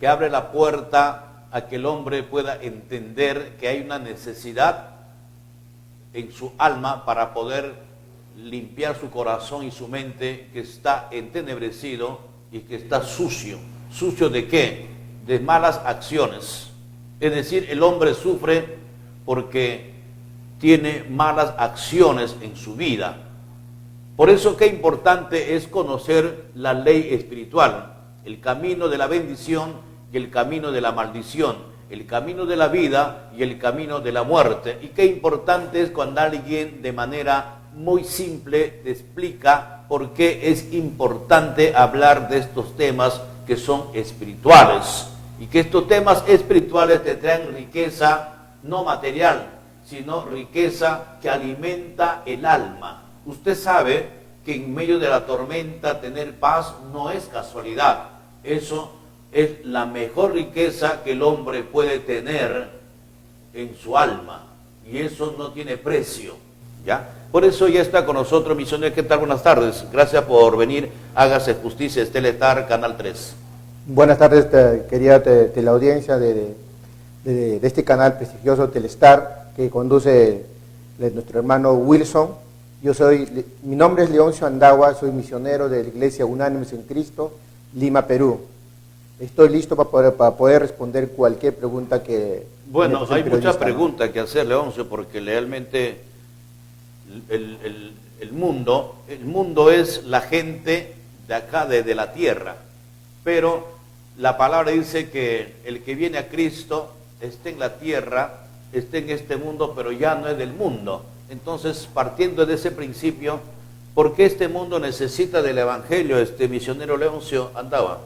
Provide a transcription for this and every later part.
que abre la puerta a que el hombre pueda entender que hay una necesidad en su alma para poder limpiar su corazón y su mente, que está entenebrecido y que está sucio. ¿Sucio de qué? De malas acciones. Es decir, el hombre sufre porque tiene malas acciones en su vida. Por eso qué importante es conocer la ley espiritual, el camino de la bendición y el camino de la maldición, el camino de la vida y el camino de la muerte. Y qué importante es cuando alguien de manera muy simple te explica por qué es importante hablar de estos temas que son espirituales, y que estos temas espirituales te traen riqueza no material, sino riqueza que alimenta el alma. Usted sabe que en medio de la tormenta tener paz no es casualidad. Eso es la mejor riqueza que el hombre puede tener en su alma, y eso no tiene precio, ¿ya? Por eso ya está con nosotros misionero. ¿Qué tal? Buenas tardes. Gracias por venir. Hágase Justicia, Telestar, Canal 3. Buenas tardes, querida teleaudiencia de este canal prestigioso Telestar, que conduce nuestro hermano Wilson. Mi nombre es Leoncio Andagua, soy misionero de la Iglesia Unánimes en Cristo, Lima, Perú. Estoy listo para poder responder cualquier pregunta que... Bueno, hay muchas preguntas que hacer, Leoncio, porque realmente el mundo es la gente de acá, de la tierra, pero la palabra dice que el que viene a Cristo está en la tierra, está en este mundo, pero ya no es del mundo. Entonces, partiendo de ese principio, ¿por qué este mundo necesita del Evangelio, misionero Leoncio Andagua?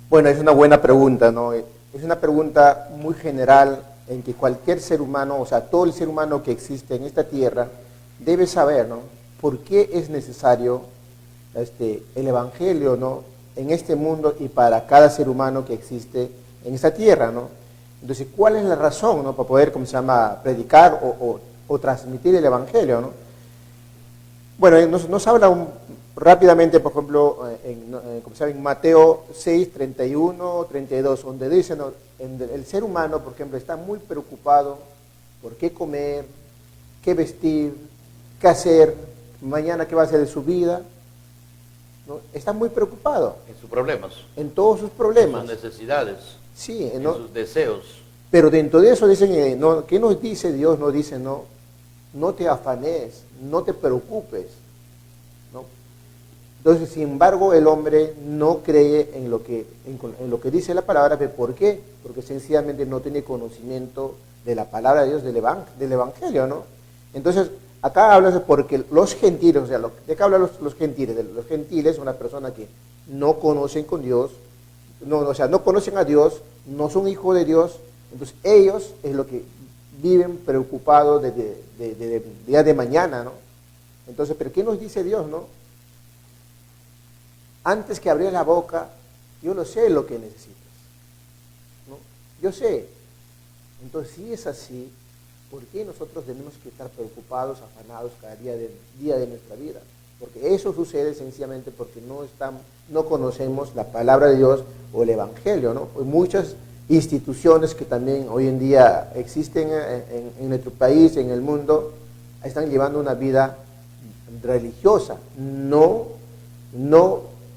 Bueno, es una buena pregunta, ¿no? Es una pregunta muy general en que cualquier ser humano, o sea, todo el ser humano que existe en esta tierra, debe saber, ¿no? ¿Por qué es necesario el Evangelio, ¿no? En este mundo y para cada ser humano que existe en esta tierra, ¿no? Entonces, ¿cuál es la razón, ¿no? Para poder, predicar o transmitir el Evangelio, ¿no? Bueno, nos habla rápidamente, por ejemplo, en Mateo 6, 31, 32, donde dice, ¿no? El ser humano, por ejemplo, está muy preocupado por qué comer, qué vestir, qué hacer, mañana qué va a hacer de su vida, ¿no? Está muy preocupado. En sus problemas. En todos sus problemas. En sus necesidades. Sí, en sus deseos. Pero dentro de eso dicen, ¿qué nos dice Dios? Nos dice, no te afanes, no te preocupes, ¿no? Entonces, sin embargo, el hombre no cree en lo que dice la palabra. ¿Por qué? Porque sencillamente no tiene conocimiento de la palabra de Dios, del Evangelio, ¿no? Entonces, acá habla de porque los gentiles, o sea, ¿de qué hablan los gentiles? Los gentiles son las personas que no conocen con Dios, o sea, no conocen a Dios, no son hijos de Dios. Entonces, ellos es lo que viven preocupados de día de mañana, ¿no? Entonces, ¿pero qué nos dice Dios, no? Antes que abrir la boca, yo no sé lo que necesitas, ¿no? Yo sé. Entonces, si es así, ¿por qué nosotros tenemos que estar preocupados, afanados cada día de nuestra vida? Porque eso sucede sencillamente porque no conocemos la palabra de Dios o el Evangelio, ¿no? Hay muchas instituciones que también hoy en día existen en nuestro país, en el mundo, están llevando una vida religiosa, no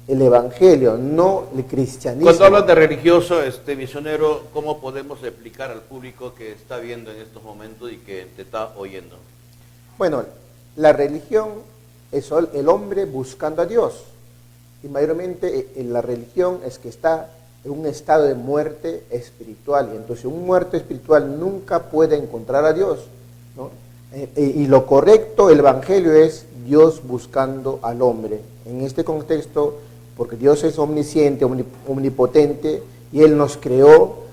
el Evangelio, no el cristianismo. Cuando hablas de religioso, misionero, ¿cómo podemos explicar al público que está viendo en estos momentos y que te está oyendo? Bueno, la religión es el hombre buscando a Dios, y mayormente en la religión es que está en un estado de muerte espiritual, y entonces un muerto espiritual nunca puede encontrar a Dios, ¿no? Y lo correcto, el Evangelio es Dios buscando al hombre. En este contexto, porque Dios es omnisciente, omnipotente, y Él nos creó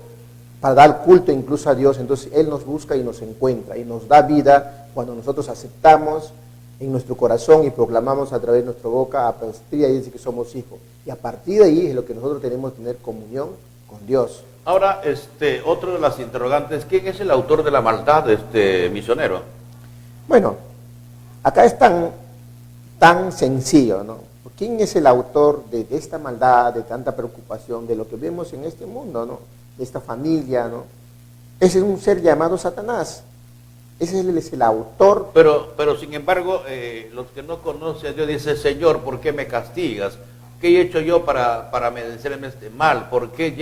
para dar culto incluso a Dios. Entonces Él nos busca y nos encuentra, y nos da vida cuando nosotros aceptamos en nuestro corazón y proclamamos a través de nuestra boca, a partir de ahí dice que somos hijos. Y a partir de ahí es lo que nosotros tenemos que tener comunión con Dios. Ahora, otro de las interrogantes, ¿quién es el autor de la maldad, misionero? Bueno, acá es tan sencillo, ¿no? ¿Quién es el autor de esta maldad, de tanta preocupación, de lo que vemos en este mundo, ¿no? De esta familia, ¿no? Ese es un ser llamado Satanás. Ese es el autor. Pero sin embargo, los que no conocen a Dios dicen, Señor, ¿por qué me castigas? ¿Qué he hecho yo para merecerme este mal? ¿Por qué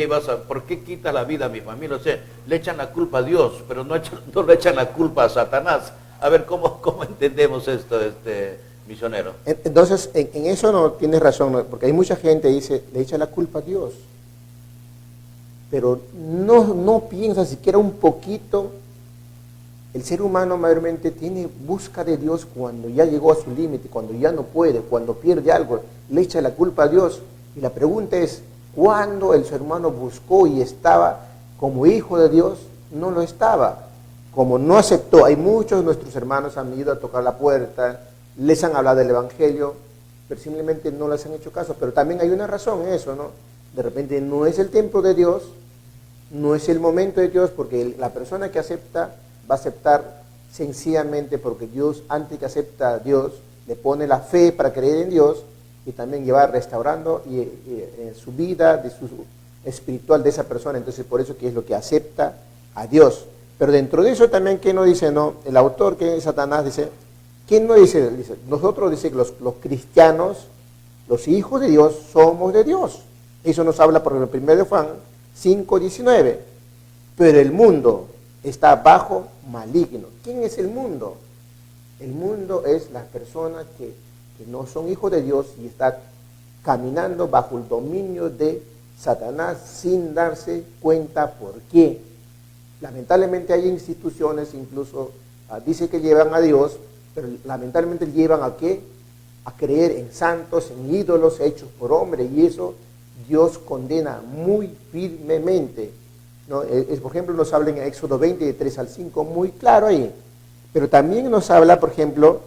quitas la vida a mi familia? O sea, le echan la culpa a Dios, pero no le echan la culpa a Satanás. A ver, ¿cómo entendemos esto, misionero? Entonces, en eso no tienes razón, ¿no? Porque hay mucha gente que dice, le echa la culpa a Dios. Pero no piensa siquiera un poquito. El ser humano mayormente busca de Dios cuando ya llegó a su límite, cuando ya no puede, cuando pierde algo, le echa la culpa a Dios. Y la pregunta es, ¿cuándo el ser humano buscó y estaba como hijo de Dios? No lo estaba. Como no aceptó, hay muchos de nuestros hermanos han ido a tocar la puerta, les han hablado del Evangelio, pero simplemente no les han hecho caso. Pero también hay una razón en eso, ¿no? De repente no es el tiempo de Dios, no es el momento de Dios, porque la persona que acepta va a aceptar sencillamente porque Dios, antes que acepta a Dios, le pone la fe para creer en Dios y también llevar restaurando su vida de su espiritual de esa persona. Entonces, por eso que es lo que acepta a Dios. Pero dentro de eso también, ¿qué no dice? No, el autor, que es Satanás, dice, ¿quién no dice? Dice, nosotros, dice, los cristianos, los hijos de Dios, somos de Dios. Eso nos habla por el 1 de Juan 5:19. Pero el mundo está bajo maligno. ¿Quién es el mundo? El mundo es las personas que no son hijos de Dios y están caminando bajo el dominio de Satanás sin darse cuenta por qué. Lamentablemente hay instituciones, incluso dice que llevan a Dios, pero lamentablemente llevan ¿a qué? A creer en santos, en ídolos hechos por hombre, y eso Dios condena muy firmemente, ¿no? Por ejemplo, nos habla en Éxodo 20, de 3 al 5, muy claro ahí. Pero también nos habla, por ejemplo,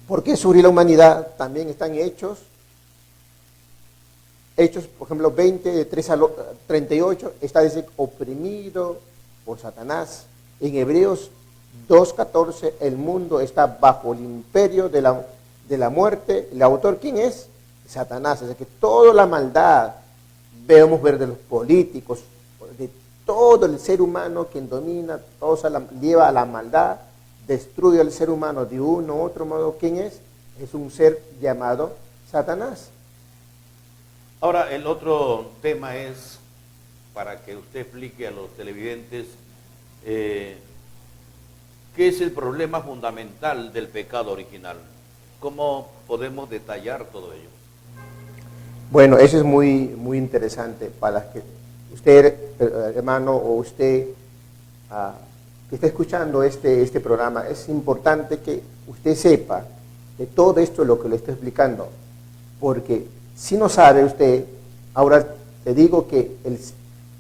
¿por qué sufrió la humanidad? También están Hechos, por ejemplo, 20, de 3 al 38, está dice, oprimido por Satanás. En Hebreos 2:14, el mundo está bajo el imperio de la muerte. ¿El autor quién es? Satanás. Es decir, que toda la maldad, debemos ver de los políticos, de todo el ser humano, quien domina, todo lleva a la maldad, destruye al ser humano de uno u otro modo. ¿Quién es? Es un ser llamado Satanás. Ahora, el otro tema es, para que usted explique a los televidentes, ¿qué es el problema fundamental del pecado original? ¿Cómo podemos detallar todo ello? Bueno, eso es muy, muy interesante para que usted, hermano, o usted que está escuchando este programa. Es importante que usted sepa de todo esto lo que le estoy explicando, porque si no sabe usted, ahora te digo que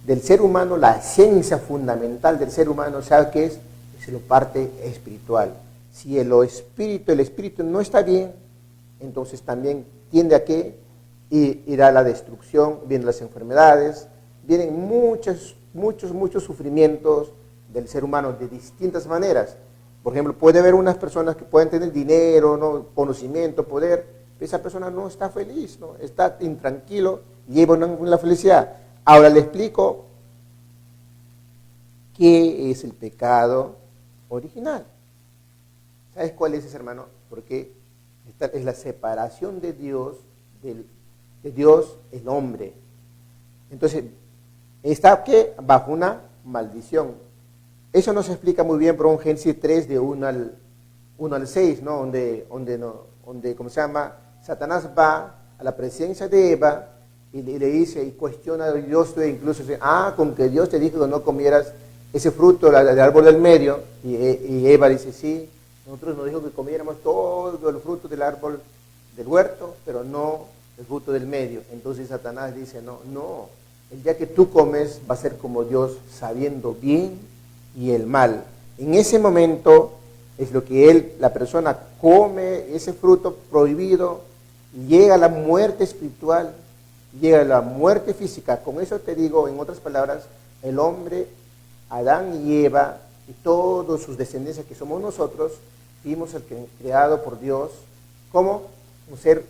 del ser humano, la esencia fundamental del ser humano, ¿sabe qué es? Es la parte espiritual. Si el espíritu no está bien, entonces también tiende a que ir a la destrucción, vienen las enfermedades, vienen muchos sufrimientos del ser humano de distintas maneras. Por ejemplo, puede haber unas personas que pueden tener dinero, ¿no? Conocimiento, poder, pero esa persona no está feliz, ¿no? Está intranquilo, lleva una felicidad. Ahora le explico qué es el pecado original. ¿Sabes cuál es ese, hermano? Porque esta es la separación de Dios, de Dios el hombre. Entonces, está ¿qué? Bajo una maldición. Eso nos explica muy bien por un Génesis 3 de 1 al 6, ¿no? Donde, ¿cómo se llama? Satanás va a la presencia de Eva y le dice y cuestiona a Dios, incluso dice, con que Dios te dijo que no comieras ese fruto del árbol del medio, y Eva dice, sí, nosotros nos dijo que comiéramos todo el fruto del árbol del huerto, pero no el fruto del medio. Entonces Satanás dice, no, el día que tú comes va a ser como Dios, sabiendo bien y el mal. En ese momento es lo que la persona come ese fruto prohibido, llega a la muerte espiritual, llega a la muerte física. Con eso te digo, en otras palabras, el hombre, Adán y Eva, y todos sus descendencias que somos nosotros, fuimos el creado por Dios como un ser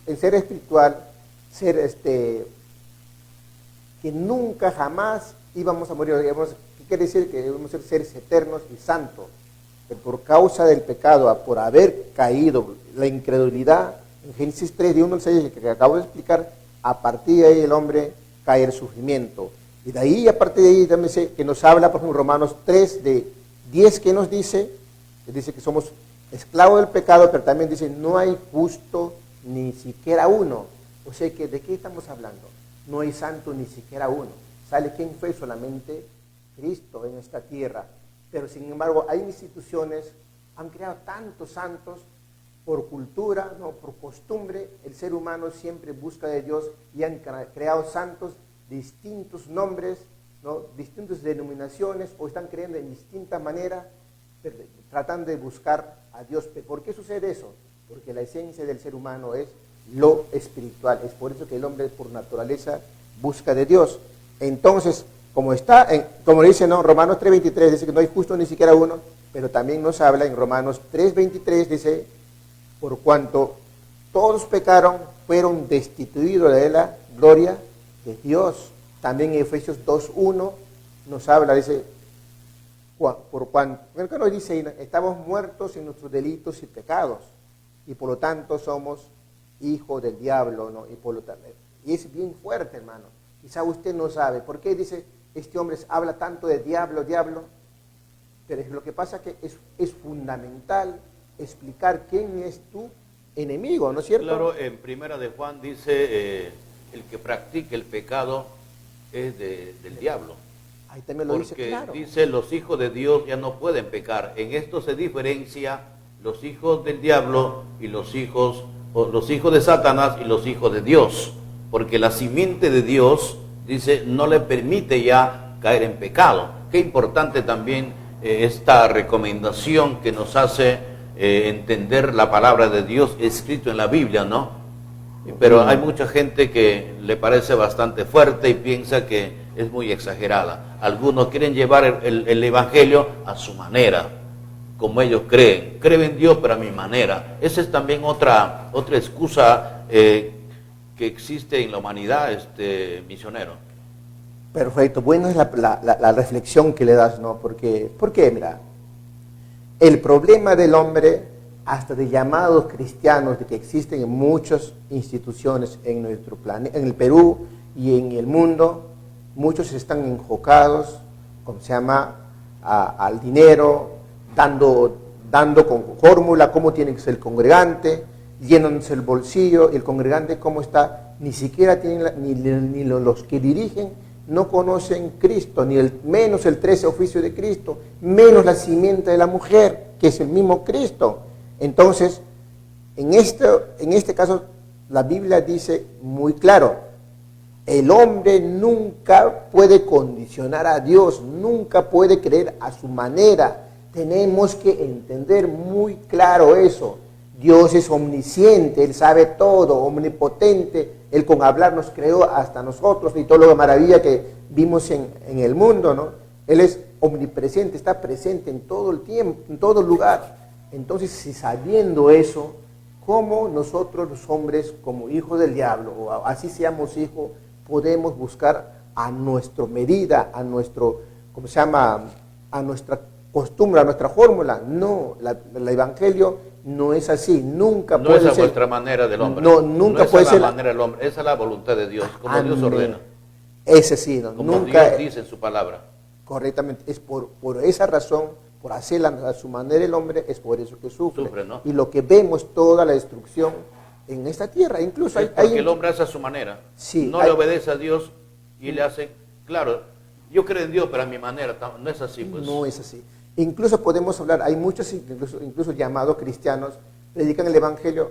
el ser espiritual, ser que nunca jamás íbamos a morir. ¿Qué quiere decir? Que debemos ser seres eternos y santos. Pero por causa del pecado, por haber caído, la incredulidad, en Génesis 3, de 1 al 6, que acabo de explicar, a partir de ahí el hombre cae el sufrimiento. Y de ahí, a partir de ahí, también que nos habla, por ejemplo, Romanos 3, de 10, que nos dice que somos esclavos del pecado, pero también dice, no hay justo ni siquiera uno. O sea, que ¿de qué estamos hablando? No hay santo ni siquiera uno. ¿Sale quién fue? Solamente Cristo en esta tierra. Pero sin embargo, hay instituciones, han creado tantos santos por cultura, no, por costumbre. El ser humano siempre busca de Dios y han creado santos de distintos nombres, ¿no? Distintas denominaciones, o están creyendo en distintas maneras, tratando de buscar a Dios. ¿Por qué sucede eso? Porque la esencia del ser humano es lo espiritual. Es por eso que el hombre por naturaleza busca de Dios. Entonces, como dice, ¿no? Romanos 3:23 dice que no hay justo ni siquiera uno, pero también nos habla en Romanos 3:23, dice, por cuanto todos pecaron, fueron destituidos de la gloria de Dios. También en Efesios 2:1 nos habla, dice, por cuanto, nos dice, estamos muertos en nuestros delitos y pecados, y por lo tanto somos hijos del diablo, ¿no? Y es bien fuerte, hermano. Quizá usted no sabe por qué dice este hombre habla tanto de diablo, pero lo que pasa es que es fundamental explicar quién es tu enemigo, ¿no es cierto? Claro, en Primera de Juan dice, el que practique el pecado es del diablo. Ahí también lo dice, porque claro. Dice, los hijos de Dios ya no pueden pecar. En esto se diferencia los hijos del diablo y los hijos de Satanás y los hijos de Dios. Porque la simiente de Dios, dice, no le permite ya caer en pecado. Qué importante también esta recomendación que nos hace entender la palabra de Dios escrito en la Biblia, ¿no? Pero hay mucha gente que le parece bastante fuerte y piensa que es muy exagerada. Algunos quieren llevar el evangelio a su manera, como ellos creen. Creen en Dios, pero a mi manera. Esa es también otra excusa que existe en la humanidad, misionero. Perfecto. Bueno, es la reflexión que le das, ¿no? Porque, mira, el problema del hombre, hasta de llamados cristianos, de que existen en muchas instituciones en nuestro planeta, en el Perú y en el mundo, muchos están enfocados, como se llama, al dinero, dando con fórmula cómo tiene que ser el congregante, llenándose el bolsillo. El congregante, ¿cómo está? Ni siquiera tienen, ni los que dirigen no conocen Cristo, menos el 13 oficio de Cristo, menos la simiente de la mujer, que es el mismo Cristo. Entonces, en este caso, la Biblia dice muy claro, el hombre nunca puede condicionar a Dios, nunca puede creer a su manera. Tenemos que entender muy claro eso. Dios es omnisciente, Él sabe todo, omnipotente. Él con hablar nos creó hasta nosotros y todo lo de maravilla que vimos en el mundo, ¿no? Él es omnipresente, está presente en todo el tiempo, en todo lugar. Entonces, si sabiendo eso, ¿cómo nosotros los hombres, como hijos del diablo, o así seamos hijos, podemos buscar a nuestra medida, a nuestro, ¿cómo se llama?, a nuestra costumbre, a nuestra fórmula? No, el evangelio no es así, nunca no puede ser. No es a vuestra manera del hombre. No, nunca puede ser. No es a la manera del hombre, esa es la voluntad de Dios, como Amén. Dios ordena. Ese sí, no, como nunca. Dios dice en su palabra. Correctamente, es por esa razón, por hacerla a su manera el hombre, es por eso que sufre, ¿no? Y lo que vemos, toda la destrucción en esta tierra, incluso porque el hombre hace a su manera, sí, no le obedece a Dios y le hace, claro, yo creo en Dios, pero a mi manera, no es así, pues. No es así. Incluso podemos hablar, hay muchos incluso llamados cristianos, predican el evangelio,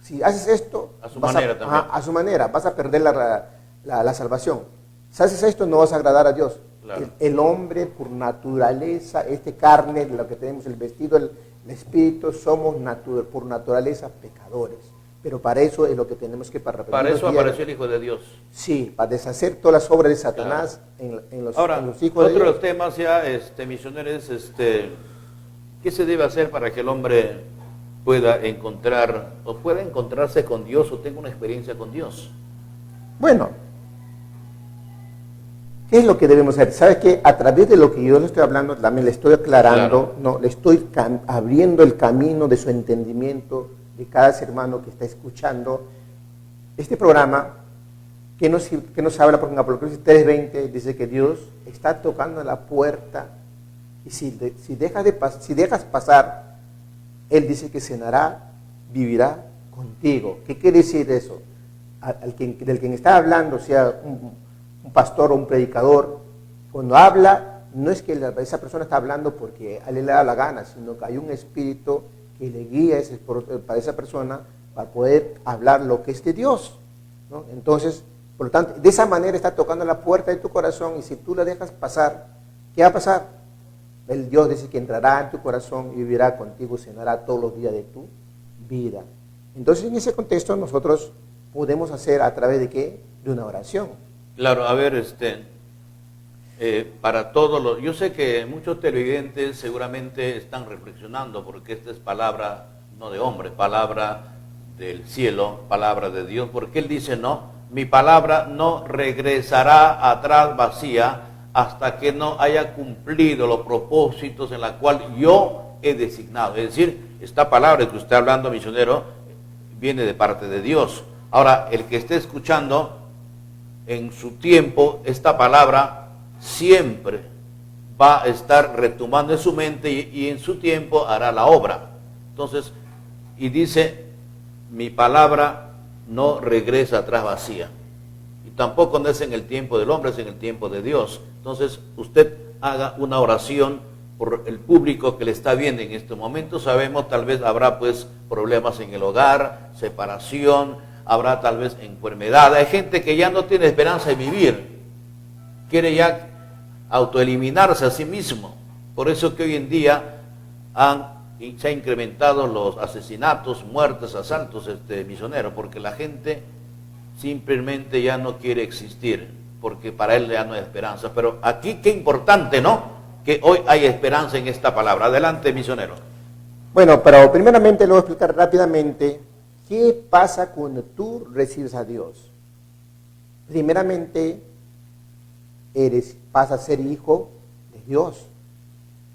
si haces esto, a su manera también. A su manera, vas a perder la salvación. Si haces esto, no vas a agradar a Dios. Claro. El hombre, por naturaleza, carne, lo que tenemos, el vestido, el espíritu, somos por naturaleza pecadores. Pero para eso es lo que tenemos que para eso apareció el Hijo de Dios. Sí, para deshacer todas las obras de Satanás, claro, en los hijos de Dios. Otro de los temas ya, misioneros, ¿qué se debe hacer para que el hombre pueda encontrar o pueda encontrarse con Dios o tenga una experiencia con Dios? Bueno, ¿qué es lo que debemos hacer? ¿Sabes qué? A través de lo que yo le estoy hablando, también le estoy aclarando, Claro. no, le estoy abriendo el camino de su entendimiento, de cada ser humano que está escuchando este programa, que nos habla, por ejemplo, Apocalipsis 3:20, dice que Dios está tocando la puerta, y si dejas pasar, Él dice que cenará, vivirá contigo. ¿Qué quiere decir eso? Del quien está hablando, sea un pastor o un predicador, cuando habla, no es que esa persona está hablando porque a él le da la gana, sino que hay un espíritu que le guía para esa persona para poder hablar lo que es de Dios, ¿no? Entonces, por lo tanto, de esa manera está tocando la puerta de tu corazón, y si tú la dejas pasar, ¿qué va a pasar? El Dios dice que entrará en tu corazón y vivirá contigo, cenará todos los días de tu vida. Entonces, en ese contexto, nosotros podemos hacer a través de ¿qué? De una oración. Claro, a ver, para todos los... Yo sé que muchos televidentes seguramente están reflexionando, porque esta es palabra no de hombre, palabra del cielo, palabra de Dios, porque Él dice, no, mi palabra no regresará atrás vacía hasta que no haya cumplido los propósitos en la cual yo he designado. Es decir, esta palabra que usted está hablando, misionero, viene de parte de Dios. Ahora, el que esté escuchando, en su tiempo, esta palabra siempre va a estar retumbando en su mente y en su tiempo hará la obra. Entonces, y dice, mi palabra no regresa atrás vacía. Y tampoco no es en el tiempo del hombre, es en el tiempo de Dios. Entonces, usted haga una oración por el público que le está viendo en este momento. Sabemos, tal vez habrá pues problemas en el hogar, separación, habrá tal vez enfermedad. Hay gente que ya no tiene esperanza de vivir, quiere ya autoeliminarse a sí mismo. Por eso que hoy en día se han incrementado los asesinatos, muertes, asaltos, misionero, porque la gente simplemente ya no quiere existir, porque para él ya no hay esperanza. Pero aquí qué importante, ¿no?, que hoy hay esperanza en esta palabra. Adelante, misionero. Bueno, pero primeramente le voy a explicar rápidamente qué pasa cuando tú recibes a Dios. Primeramente, vas a ser hijo de Dios.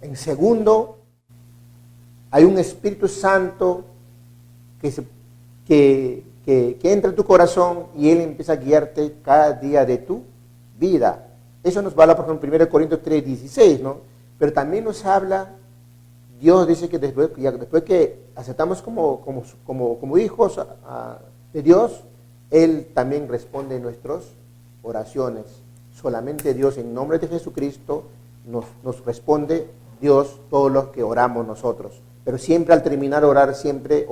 En segundo, hay un Espíritu Santo que entra en tu corazón y Él empieza a guiarte cada día de tu vida. Eso nos habla, por ejemplo, en 1 Corintios 3:16, ¿no? Pero también nos habla, Dios dice que después que aceptamos como hijos de Dios, Él también responde nuestras oraciones. Solamente Dios, en nombre de Jesucristo, nos responde Dios todos los que oramos nosotros. Pero siempre al terminar de orar, siempre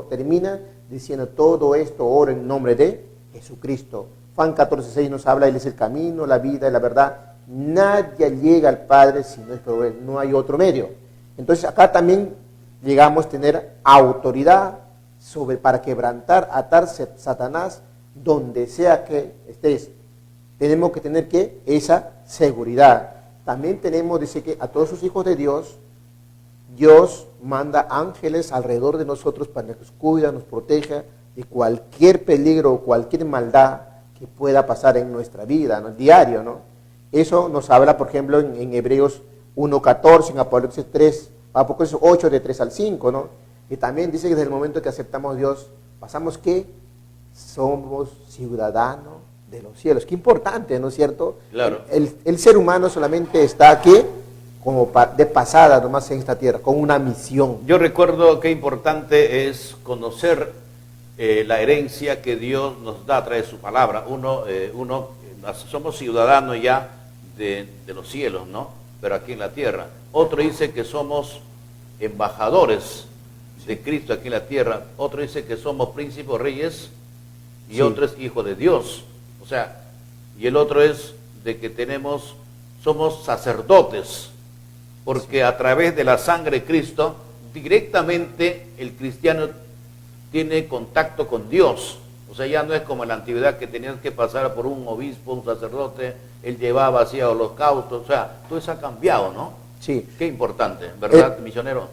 termina diciendo todo esto, oro en nombre de Jesucristo. Juan 14:6 nos habla, Él es el camino, la vida y la verdad. Nadie llega al Padre si no es por Él, no hay otro medio. Entonces acá también llegamos a tener autoridad para quebrantar, atar Satanás donde sea que estés. Tenemos que tener esa seguridad. También dice que a todos sus hijos de Dios, Dios manda ángeles alrededor de nosotros para que nos cuida, nos proteja de cualquier peligro o cualquier maldad que pueda pasar en nuestra vida, ¿no?, diario, ¿no? Eso nos habla, por ejemplo, en Hebreos 1:14, en Apocalipsis 8, de 3 al 5, ¿no? Y también dice que desde el momento que aceptamos a Dios, pasamos que somos ciudadanos de los cielos. Qué importante, ¿no es cierto? Claro. El ser humano solamente está aquí como de pasada nomás en esta tierra, con una misión. Yo recuerdo qué importante es conocer la herencia que Dios nos da a través de su palabra. Somos ciudadanos ya de los cielos, ¿no?, pero aquí en la tierra. Otro dice que somos embajadores de Cristo aquí en la tierra. Otro dice que somos príncipes, reyes, y sí, otro es hijo de Dios. O sea, y el otro es de que somos sacerdotes, porque sí, a través de la sangre de Cristo, directamente el cristiano tiene contacto con Dios. O sea, ya no es como en la antigüedad que tenías que pasar por un obispo, un sacerdote, él llevaba hacía holocaustos. O sea, todo eso ha cambiado, ¿no? Sí. Qué importante, ¿verdad, misionero?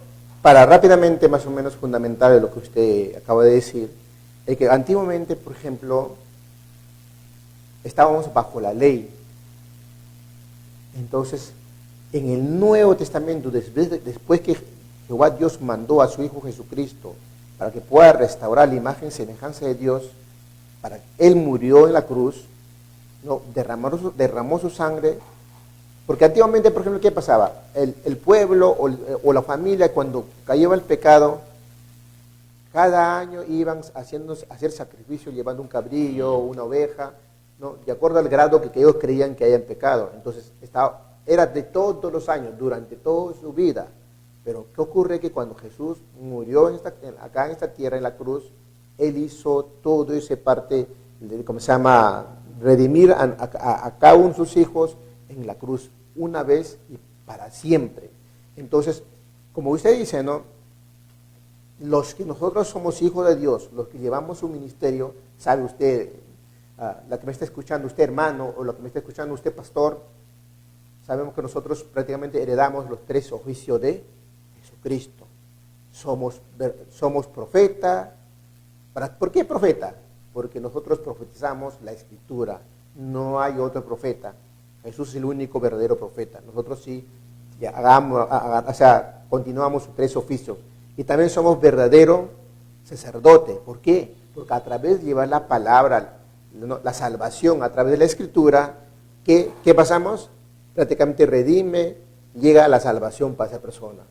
para rápidamente más o menos fundamental de lo que usted acaba de decir, es que antiguamente, por ejemplo, estábamos bajo la ley. Entonces, en el Nuevo Testamento, después que Jehová Dios mandó a su Hijo Jesucristo para que pueda restaurar la imagen y semejanza de Dios, Él murió en la cruz, ¿no? derramó su sangre, porque antiguamente, por ejemplo, ¿qué pasaba? El pueblo o la familia, cuando cayó el pecado, cada año iban a hacer sacrificio llevando un cabrillo o una oveja, ¿no? De acuerdo al grado que ellos creían que hayan pecado. Entonces, era de todos los años, durante toda su vida. Pero ¿qué ocurre? Que cuando Jesús murió acá en esta tierra, en la cruz, Él hizo todo esa parte, ¿cómo se llama? Redimir a cada uno de sus hijos en la cruz, una vez y para siempre. Entonces, como usted dice, ¿no? Los que nosotros somos hijos de Dios, los que llevamos un ministerio, sabe usted, la que me está escuchando usted, hermano, o la que me está escuchando usted, pastor, sabemos que nosotros prácticamente heredamos los 3 oficios de Jesucristo. Somos profeta. ¿Por qué profeta? Porque nosotros profetizamos la Escritura. No hay otro profeta. Jesús es el único verdadero profeta. Nosotros sí continuamos sus 3 oficios. Y también somos verdadero sacerdote. ¿Por qué? Porque a través de llevar la palabra, la salvación, a través de la Escritura, ¿qué pasamos? Prácticamente redime, llega a la salvación para esa persona.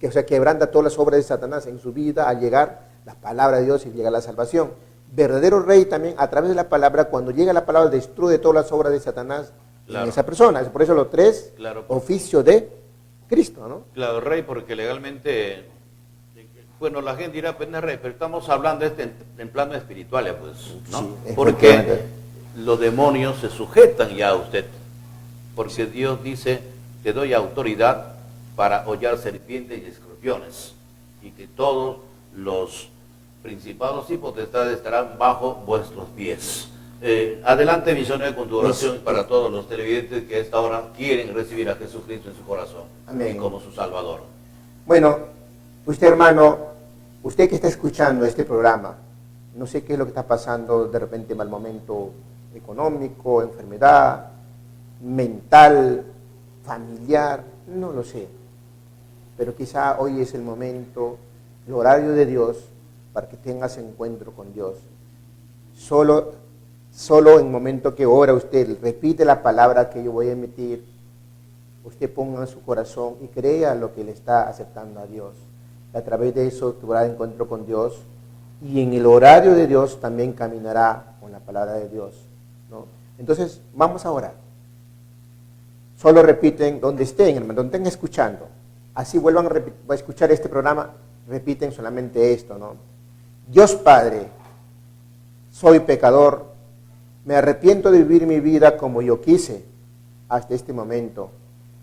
O sea, quebranta todas las obras de Satanás en su vida al llegar la palabra de Dios y llega a la salvación. Verdadero rey también, a través de la palabra, cuando llega la palabra, destruye todas las obras de Satanás en esa persona. Por eso los 3 oficios de Cristo, ¿no? Claro, rey, porque legalmente, bueno, la gente dirá, pues no es rey, pero estamos hablando en plano espiritual, pues, ¿no? Sí, porque los demonios se sujetan ya a usted, porque Dios dice, te doy autoridad para hollar serpientes y escorpiones, y que todos los principados y potestades estarán bajo vuestros pies. Adelante, misionero, con tu oración para todos los televidentes que a esta hora quieren recibir a Jesucristo en su corazón. Amén. Y como su Salvador. Bueno, usted, hermano, usted que está escuchando este programa, no sé qué es lo que está pasando, de repente mal momento económico, enfermedad, mental, familiar, no lo sé. Pero quizá hoy es el momento, el horario de Dios, para que tengas encuentro con Dios. Solo en el momento que ora usted, repite la palabra que yo voy a emitir, usted ponga en su corazón y crea lo que le está aceptando a Dios. A través de eso tuviera encuentro con Dios y en el horario de Dios también caminará con la palabra de Dios, ¿no? Entonces, vamos a orar. Solo repiten donde estén, hermano, donde estén escuchando. Así vuelvan a escuchar este programa, repiten solamente esto, ¿no? Dios Padre, soy pecador, me arrepiento de vivir mi vida como yo quise hasta este momento,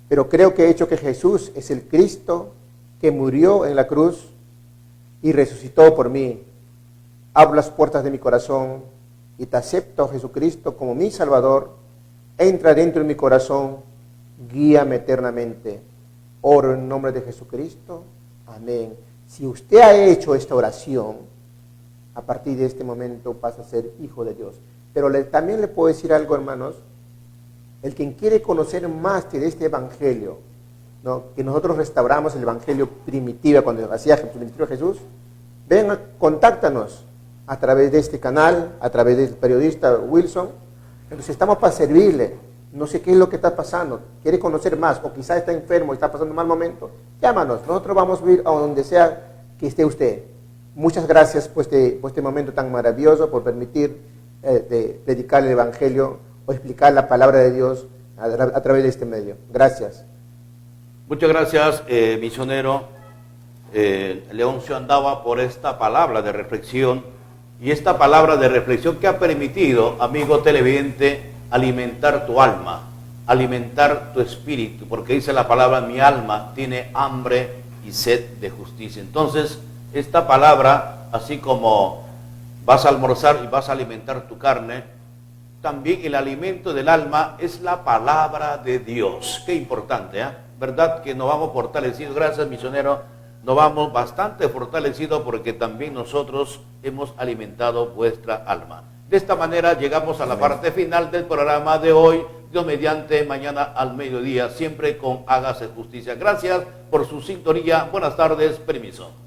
pero creo que he hecho que Jesús es el Cristo que murió en la cruz y resucitó por mí. Abro las puertas de mi corazón y te acepto, Jesucristo, como mi Salvador. Entra dentro de mi corazón, guíame eternamente. Oro en nombre de Jesucristo. Amén. Si usted ha hecho esta oración, a partir de este momento pasa a ser hijo de Dios. Pero también le puedo decir algo, hermanos. El quien quiere conocer más de este evangelio, ¿no? Que nosotros restauramos el evangelio primitivo cuando hacía el ministerio de Jesús, ven, contáctanos a través de este canal, a través del periodista Wilson. Entonces estamos para servirle. No sé qué es lo que está pasando, quiere conocer más, o quizás está enfermo, está pasando un mal momento, llámanos, nosotros vamos a ir a donde sea que esté usted. Muchas gracias por este momento tan maravilloso, por permitir predicar el evangelio o explicar la palabra de Dios a través de este medio. Gracias. Muchas gracias, misionero Leoncio Andaba, por esta palabra de reflexión, y esta palabra de reflexión que ha permitido, amigo televidente, alimentar tu alma, alimentar tu espíritu, porque dice la palabra, mi alma tiene hambre y sed de justicia. Entonces, esta palabra, así como vas a almorzar y vas a alimentar tu carne, también el alimento del alma es la palabra de Dios. Qué importante, ¿verdad? Que nos vamos fortaleciendo. Gracias, misionero. nos vamos bastante fortalecidos porque también nosotros hemos alimentado vuestra alma. De esta manera llegamos a la parte final del programa de hoy. Dios mediante, mañana al mediodía, siempre con Hágase Justicia. Gracias por su sintonía. Buenas tardes. Permiso.